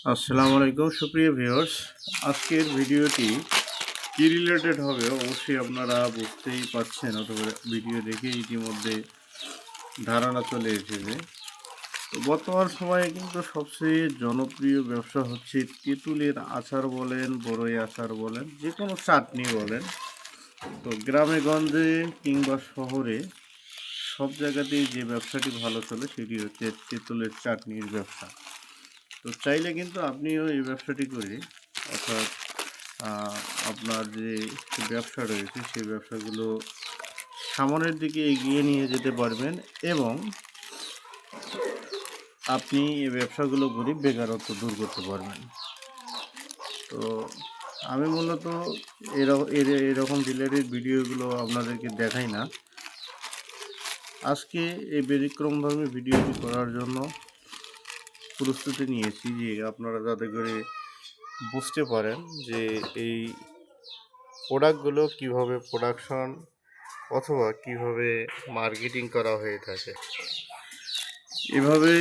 আসসালামু আলাইকুম সুপ্রিয় ভিউয়ার্স। আজকের ভিডিওটি কি রিলেটেড হবে অবশ্যই আপনারা বুঝতেই পারছেন, অথবা ভিডিও দেখে ইতিমধ্যে ধারণা চলে এসেছে। তো বর্তমান সময়ে কিন্তু সবচেয়ে জনপ্রিয় ব্যবসা হচ্ছে তেঁতুলের আচার বলেন, বড়ই আচার বলেন, যে কোনো চাটনি বলেন। তো গ্রামে গঞ্জে কিংবা শহরে সব জায়গাতেই যে ব্যবসাটি ভালো চলে সেটি হচ্ছে তেঁতুলের চাটনির ব্যবসা। তো চাইলে কিন্তু আপনিও এই ব্যবসাটি করে, অর্থাৎ আপনার যে ব্যবসা রয়েছে সেই ব্যবসাগুলো সামনের দিকে এগিয়ে নিয়ে যেতে পারবেন, এবং আপনি এই ব্যবসাগুলো করে বেকারত্ব দূর করতে পারবেন। তো আমি মূলত এরকম রিলেটেড ভিডিওগুলো আপনাদেরকে দেখাই না। আজকে এই ব্যতিক্রমধর্মী ভিডিওটি করার জন্য প্রস্তুতি নিয়েছি, যে আপনারা যাতে করে বুঝতে পারেন যে এই প্রোডাক্টগুলো কিভাবে প্রোডাকশন অথবা কিভাবে মার্কেটিং করা হয়ে থাকে। এভাবে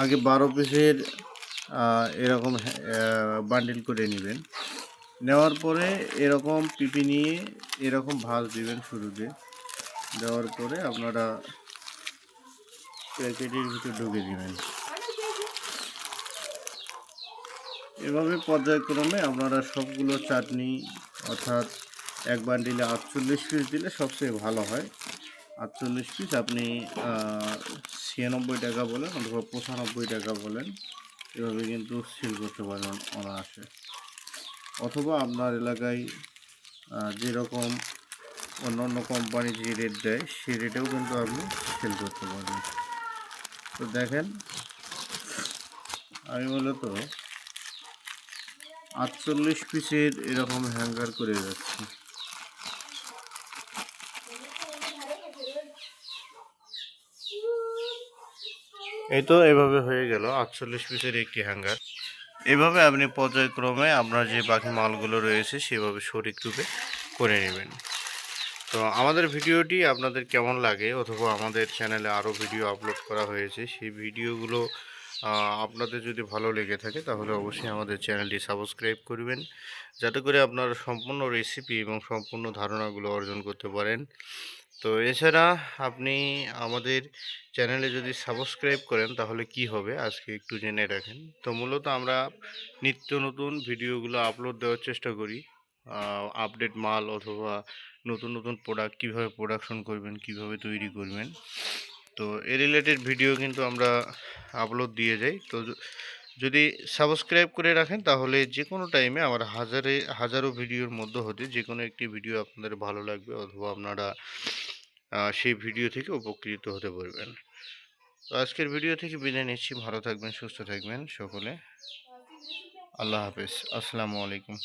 আগে 12 পিসের এরকম বান্ডিল করে নেবেন। নেওয়ার পরে এরকম পিপি নিয়ে এরকম ভাঁজ দিবেন শুরুতে। দেওয়ার পরে আপনারা প্যাকেটের ভিতরে ঢুকে দিবেন। এভাবে পর্যায়ক্রমে আপনারা সবগুলো চাটনি, অর্থাৎ এক বান্ডিলে 48 পিস দিলে সবচেয়ে ভালো হয়। 48 পিস আপনি 96 টাকা বলেন অথবা 95 টাকা বলেন, এভাবে কিন্তু সেল করতে পারবেন অনায়াসে। অথবা আপনার এলাকায় যেরকম অন্য অন্য কোম্পানি যে রেট দেয় সেই রেটেও কিন্তু আপনি সেল করতে পারবেন। তো দেখেন, আমি মূলত 48 পিসের এরকম হ্যাঙ্গার করে যাচ্ছি। এই তো এভাবে হয়ে গেল 48 পিসের একটি হ্যাঙ্গার। এভাবে আপনি পর্যায়ক্রমে আপনার যে বাকি মালগুলো রয়েছে সেভাবে সঠিক রূপে করে নেবেন। তো আমাদের ভিডিওটি আপনাদের কেমন লাগে, অথবা আমাদের চ্যানেলে আরও ভিডিও আপলোড করা হয়েছে, সেই ভিডিওগুলো আপনাদের যদি ভালো লেগে থাকে তাহলে অবশ্যই আমাদের চ্যানেলটি সাবস্ক্রাইব করবেন, যাতে করে আপনারা সম্পূর্ণ রেসিপি এবং সম্পূর্ণ ধারণাগুলো অর্জন করতে পারেন। তো এছাড়া আপনি আমাদের চ্যানেলে যদি সাবস্ক্রাইব করেন তাহলে কি হবে আজকে একটু জেনে রাখেন। তো মূলত আমরা নিত্য নতুন ভিডিওগুলো আপলোড দেওয়ার চেষ্টা করি। আপডেট মাল অথবা নতুন নতুন প্রোডাক্ট কীভাবে প্রোডাকশন করবেন, কিভাবে তৈরি করবেন, তো এ রিলেটেড ভিডিও কিন্তু আমরা আপলোড দিয়ে যাই। তো যদি সাবস্ক্রাইব করে রাখেন তাহলে যে কোনো টাইমে আমার হাজারো ভিডিওর মধ্য হতে যে কোনো একটি ভিডিও আপনাদের ভালো লাগবে, অথবা আপনারা সেই ভিডিও থেকে উপকৃত হতে পারবেন। তো আজকের ভিডিও থেকে বিদায় নিচ্ছি। ভালো থাকবেন, সুস্থ থাকবেন সকলে। আল্লাহ হাফেজ। আসসালামু আলাইকুম।